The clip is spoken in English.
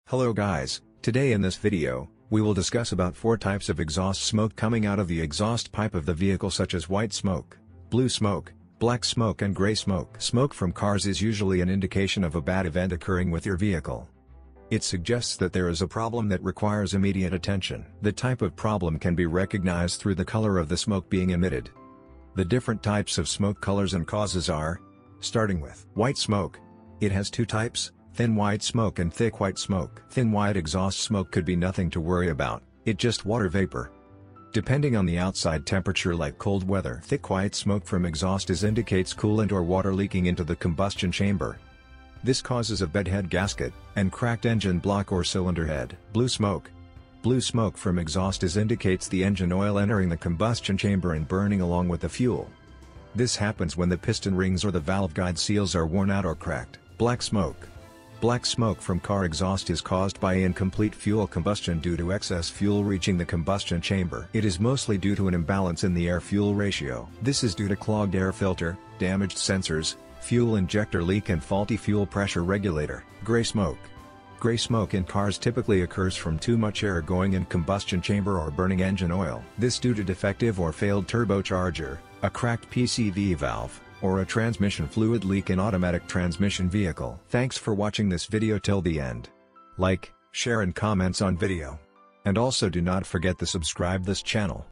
Hello guys, today in this video, we will discuss about 4 types of exhaust smoke coming out of the exhaust pipe of the vehicle, such as white smoke, blue smoke, black smoke and gray smoke. Smoke from cars is usually an indication of a bad event occurring with your vehicle. It suggests that there is a problem that requires immediate attention. The type of problem can be recognized through the color of the smoke being emitted. The different types of smoke colors and causes are, starting with white smoke. It has 2 types. Thin white smoke and thick white smoke. Thin white exhaust smoke could be nothing to worry about, it's just water vapor. Depending on the outside temperature, like cold weather. Thick white smoke from exhaust indicates coolant or water leaking into the combustion chamber. This causes a bed head gasket, and cracked engine block or cylinder head. Blue smoke. Blue smoke from exhaust indicates the engine oil entering the combustion chamber and burning along with the fuel. This happens when the piston rings or the valve guide seals are worn out or cracked. Black smoke. Black smoke from car exhaust is caused by incomplete fuel combustion due to excess fuel reaching the combustion chamber. It is mostly due to an imbalance in the air-fuel ratio. This is due to clogged air filter, damaged sensors, fuel injector leak and faulty fuel pressure regulator. Gray smoke. Gray smoke in cars typically occurs from too much air going in combustion chamber or burning engine oil. This due to defective or failed turbocharger, a cracked PCV valve, or a transmission fluid leak in automatic transmission vehicle. Thanks for watching this video till the end. Like, share and comments on video. And also do not forget to subscribe this channel.